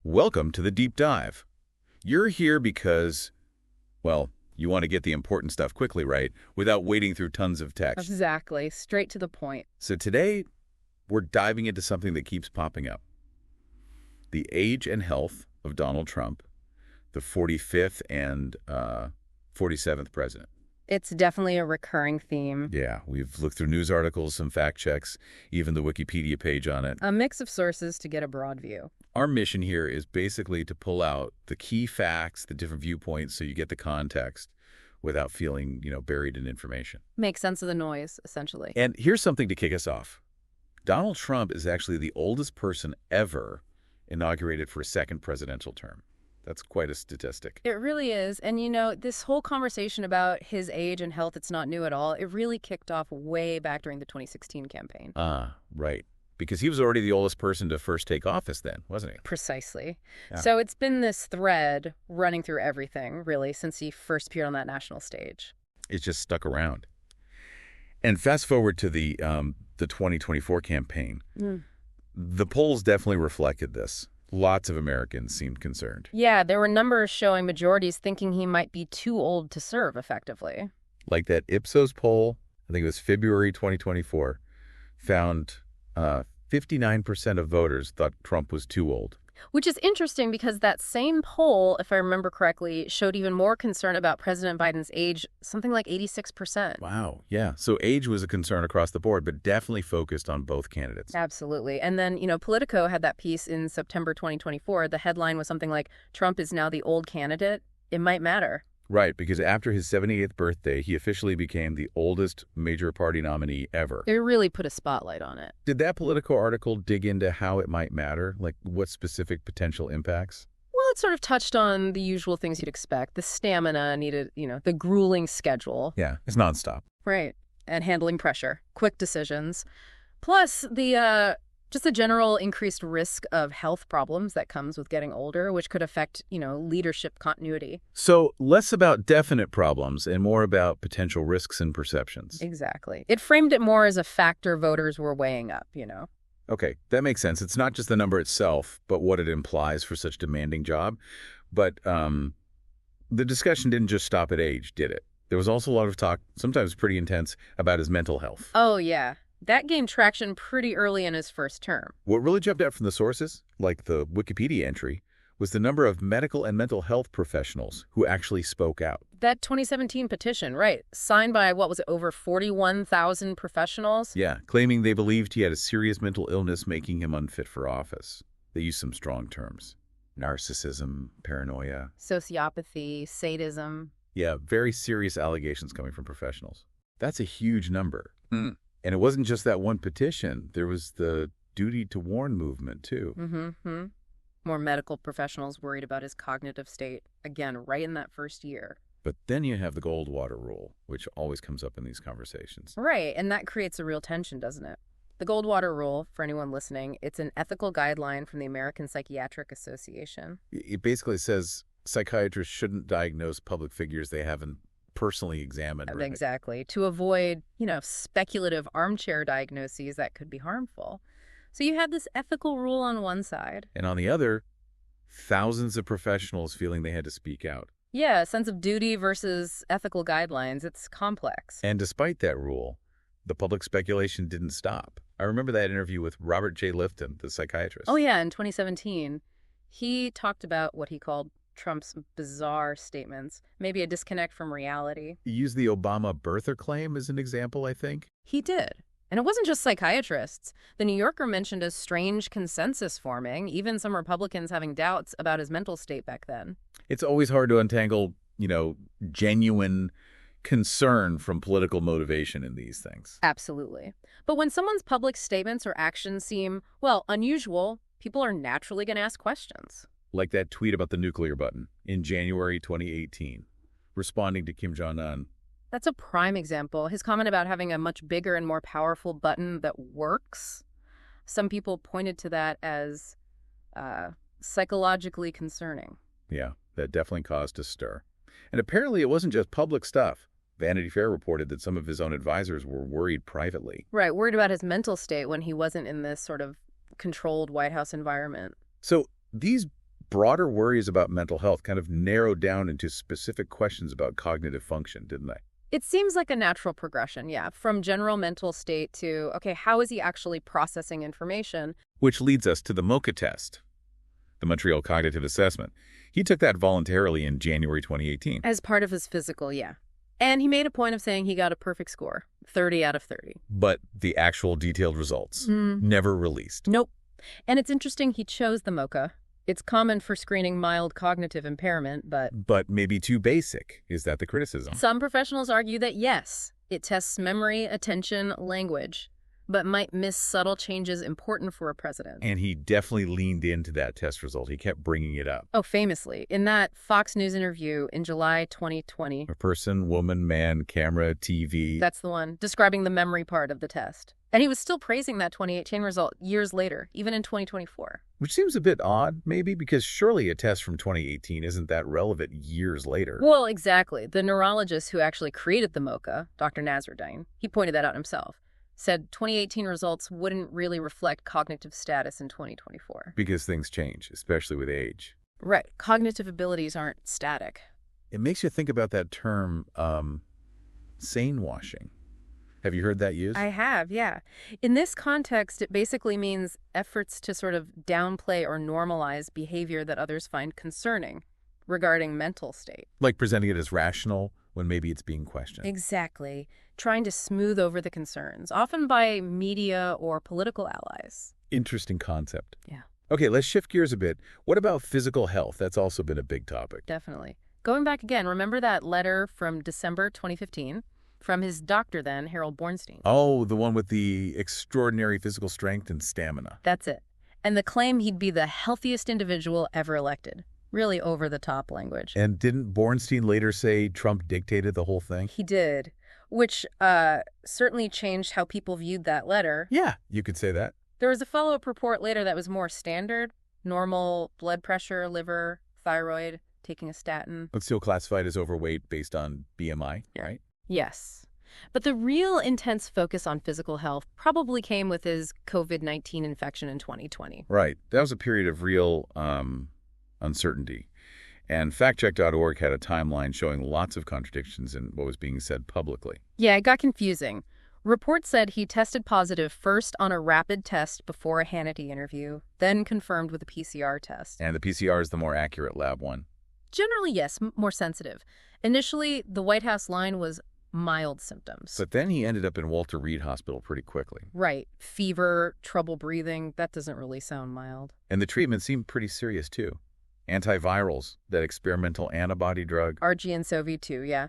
Welcome to the Deep Dive. You're here because, well, you want to get the important stuff quickly, right? Without wading through tons of text. Exactly. Straight to the point. So today, we're diving into something that keeps popping up. The age and health of Donald Trump, the 45th and 47th president. It's definitely a recurring theme. Yeah, we've looked through news articles, some fact checks, even the Wikipedia page on it. A mix of sources to get a broad view. Our mission here is basically to pull out the key facts, the different viewpoints, so you get the context without feeling, buried in information. Make sense of the noise, essentially. And here's something to kick us off. Donald Trump is actually the oldest person ever inaugurated for a second presidential term. That's quite a statistic. It really is. And, this whole conversation about his age and health, it's not new at all. It really kicked off way back during the 2016 campaign. Right. Because he was already the oldest person to first take office then, wasn't he? Precisely. Yeah. So it's been this thread running through everything, really, since he first appeared on that national stage. It's just stuck around. And fast forward to the 2024 campaign. The polls definitely reflected this. Lots of Americans seemed concerned. Yeah, there were numbers showing majorities thinking he might be too old to serve effectively. Like that Ipsos poll, I think it was February 2024, found 59% of voters thought Trump was too old. Which is interesting because that same poll, if I remember correctly, showed even more concern about President Biden's age, something like 86%. Wow, yeah. So age was a concern across the board, but definitely focused on both candidates. Absolutely. And then, Politico had that piece in September 2024. The headline was something like, Trump is now the old candidate. It might matter. Right, because after his 78th birthday, he officially became the oldest major party nominee ever. It really put a spotlight on it. Did that Politico article dig into how it might matter? Like what specific potential impacts? Well, it sort of touched on the usual things you'd expect. The stamina needed, the grueling schedule. Yeah, it's nonstop. Right. And handling pressure, quick decisions. Plus just the general increased risk of health problems that comes with getting older, which could affect, leadership continuity. So less about definite problems and more about potential risks and perceptions. Exactly. It framed it more as a factor voters were weighing up, Okay, that makes sense. It's not just the number itself, but what it implies for such a demanding job. But the discussion didn't just stop at age, did it? There was also a lot of talk, sometimes pretty intense, about his mental health. Oh, yeah. That gained traction pretty early in his first term. What really jumped out from the sources, like the Wikipedia entry, was the number of medical and mental health professionals who actually spoke out. That 2017 petition, right, signed by, over 41,000 professionals? Yeah, claiming they believed he had a serious mental illness making him unfit for office. They used some strong terms. Narcissism, paranoia. Sociopathy, sadism. Yeah, very serious allegations coming from professionals. That's a huge number. And it wasn't just that one petition. There was the duty to warn movement, too. Mm-hmm. More medical professionals worried about his cognitive state, again, right in that first year. But then you have the Goldwater rule, which always comes up in these conversations. Right, and that creates a real tension, doesn't it? The Goldwater rule, for anyone listening, it's an ethical guideline from the American Psychiatric Association. It basically says psychiatrists shouldn't diagnose public figures they haven't personally examined. Right? Exactly. To avoid, speculative armchair diagnoses that could be harmful. So you have this ethical rule on one side. And on the other, thousands of professionals feeling they had to speak out. Yeah, a sense of duty versus ethical guidelines. It's complex. And despite that rule, the public speculation didn't stop. I remember that interview with Robert J. Lifton, the psychiatrist. Oh, yeah, in 2017. He talked about what he called Trump's bizarre statements, maybe a disconnect from reality. He used the Obama birther claim as an example, I think. He did. And it wasn't just psychiatrists. The New Yorker mentioned a strange consensus forming, even some Republicans having doubts about his mental state back then. It's always hard to untangle, genuine concern from political motivation in these things. Absolutely. But when someone's public statements or actions seem, unusual, people are naturally going to ask questions. Like that tweet about the nuclear button in January 2018, responding to Kim Jong-un. That's a prime example. His comment about having a much bigger and more powerful button that works. Some people pointed to that as psychologically concerning. Yeah, that definitely caused a stir. And apparently it wasn't just public stuff. Vanity Fair reported that some of his own advisors were worried privately. Right, worried about his mental state when he wasn't in this sort of controlled White House environment. So these broader worries about mental health kind of narrowed down into specific questions about cognitive function, didn't they? It seems like a natural progression, yeah, from general mental state to, okay, how is he actually processing information? Which leads us to the MoCA test, the Montreal Cognitive Assessment. He took that voluntarily in January 2018. As part of his physical, yeah. And he made a point of saying he got a perfect score, 30 out of 30. But the actual detailed results never released. Nope. And it's interesting he chose the MoCA. It's common for screening mild cognitive impairment, but... But maybe too basic. Is that the criticism? Some professionals argue that yes, it tests memory, attention, language, but might miss subtle changes important for a president. And he definitely leaned into that test result. He kept bringing it up. Oh, famously. In that Fox News interview in July 2020. A person, woman, man, camera, TV. That's the one, describing the memory part of the test. And he was still praising that 2018 result years later, even in 2024. Which seems a bit odd, maybe, because surely a test from 2018 isn't that relevant years later. Well, exactly. The neurologist who actually created the MoCA, Dr. Nasruddin, he pointed that out himself, said 2018 results wouldn't really reflect cognitive status in 2024. Because things change, especially with age. Right. Cognitive abilities aren't static. It makes you think about that term, sane washing. Have you heard that used? I have, yeah. In this context, it basically means efforts to sort of downplay or normalize behavior that others find concerning regarding mental state. Like presenting it as rational when maybe it's being questioned. Exactly. Trying to smooth over the concerns, often by media or political allies. Interesting concept. Yeah. Okay, let's shift gears a bit. What about physical health? That's also been a big topic. Definitely. Going back again, remember that letter from December 2015? From his doctor then, Harold Bornstein. Oh, the one with the extraordinary physical strength and stamina. That's it. And the claim he'd be the healthiest individual ever elected. Really over-the-top language. And didn't Bornstein later say Trump dictated the whole thing? He did, which certainly changed how people viewed that letter. Yeah, you could say that. There was a follow-up report later that was more standard. Normal blood pressure, liver, thyroid, taking a statin. But still classified as overweight based on BMI, right? Yes. But the real intense focus on physical health probably came with his COVID-19 infection in 2020. Right. That was a period of real uncertainty. And factcheck.org had a timeline showing lots of contradictions in what was being said publicly. Yeah, it got confusing. Reports said he tested positive first on a rapid test before a Hannity interview, then confirmed with a PCR test. And the PCR is the more accurate lab one. Generally, yes, more sensitive. Initially, the White House line was mild symptoms. But then he ended up in Walter Reed Hospital pretty quickly. Right. Fever, trouble breathing, that doesn't really sound mild. And the treatment seemed pretty serious, too. Antivirals, that experimental antibody drug. RGN-SOV2, yeah.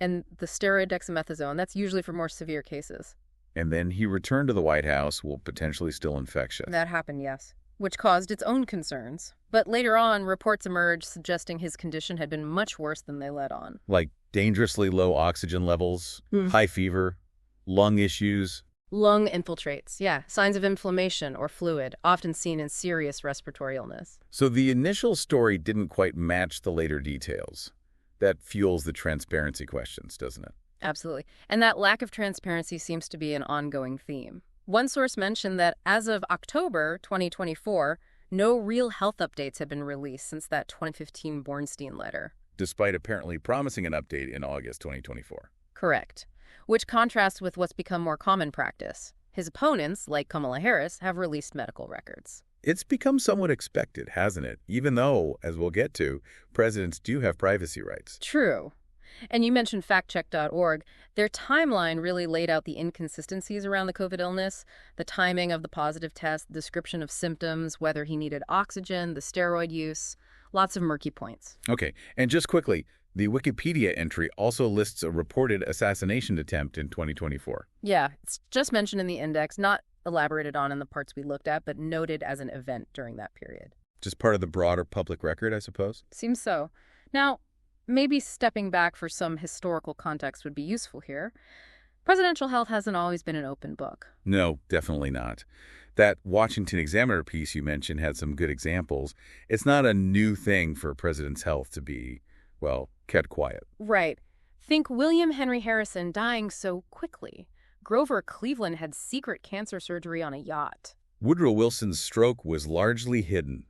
And the steroid dexamethasone, that's usually for more severe cases. And then he returned to the White House, while potentially still infectious. That happened, yes. Which caused its own concerns. But later on, reports emerged suggesting his condition had been much worse than they let on. Like dangerously low oxygen levels, high fever, lung issues. Lung infiltrates, yeah. Signs of inflammation or fluid, often seen in serious respiratory illness. So the initial story didn't quite match the later details. That fuels the transparency questions, doesn't it? Absolutely. And that lack of transparency seems to be an ongoing theme. One source mentioned that as of October 2024, no real health updates had been released since that 2015 Bornstein letter. Despite apparently promising an update in August 2024. Correct. Which contrasts with what's become more common practice. His opponents, like Kamala Harris, have released medical records. It's become somewhat expected, hasn't it? Even though, as we'll get to, presidents do have privacy rights. True. And you mentioned factcheck.org. Their timeline really laid out the inconsistencies around the COVID illness, the timing of the positive test, the description of symptoms, whether he needed oxygen, the steroid use, lots of murky points. Okay, and just quickly, the Wikipedia entry also lists a reported assassination attempt in 2024. Yeah, it's just mentioned in the index, not elaborated on in the parts we looked at, but noted as an event during that period. Just part of the broader public record, I suppose? Seems so. Now, maybe stepping back for some historical context would be useful here. Presidential health hasn't always been an open book. No, definitely not. That Washington Examiner piece you mentioned had some good examples. It's not a new thing for a president's health to be, well, kept quiet. Right. Think William Henry Harrison dying so quickly. Grover Cleveland had secret cancer surgery on a yacht. Woodrow Wilson's stroke was largely hidden.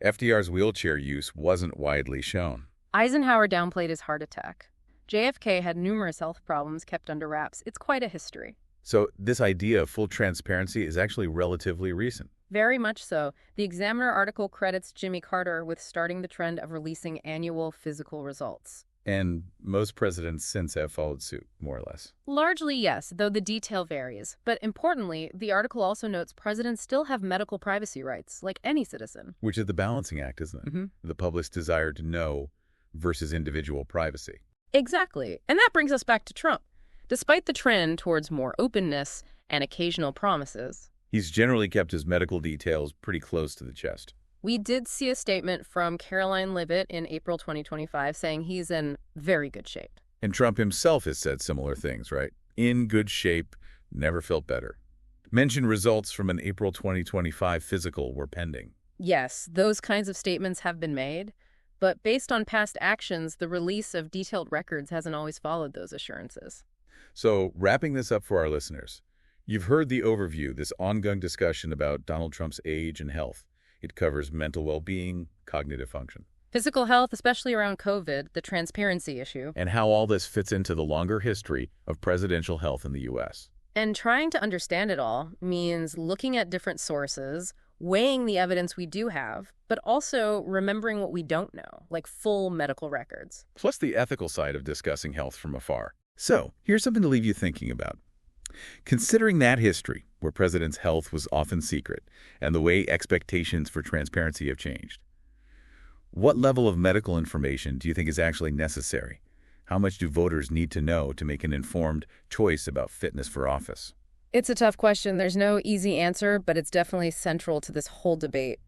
FDR's wheelchair use wasn't widely shown. Eisenhower downplayed his heart attack. JFK had numerous health problems kept under wraps. It's quite a history. So this idea of full transparency is actually relatively recent. Very much so. The Examiner article credits Jimmy Carter with starting the trend of releasing annual physical results. And most presidents since have followed suit, more or less. Largely, yes, though the detail varies. But importantly, the article also notes presidents still have medical privacy rights, like any citizen. Which is the balancing act, isn't it? The public's desire to know versus individual privacy. Exactly. And that brings us back to Trump. Despite the trend towards more openness and occasional promises, He's generally kept his medical details pretty close to the chest. we did see a statement from Caroline Leavitt in April 2025 saying he's in very good shape. And Trump himself has said similar things, right? In good shape, never felt better. Mentioned results from an April 2025 physical were pending. Yes, those kinds of statements have been made, but based on past actions, the release of detailed records hasn't always followed those assurances. So, wrapping this up for our listeners, you've heard the overview, this ongoing discussion about Donald Trump's age and health. It covers mental well-being, cognitive function, Physical health, especially around COVID, the transparency issue, and how all this fits into the longer history of presidential health in the U.S. and trying to understand it all means looking at different sources, weighing the evidence we do have, but also remembering what we don't know, like full medical records. Plus the ethical side of discussing health from afar. So, here's something to leave you thinking about. Considering that history, where presidents' health was often secret, and the way expectations for transparency have changed, what level of medical information do you think is actually necessary? How much do voters need to know to make an informed choice about fitness for office? It's a tough question. There's no easy answer, but it's definitely central to this whole debate.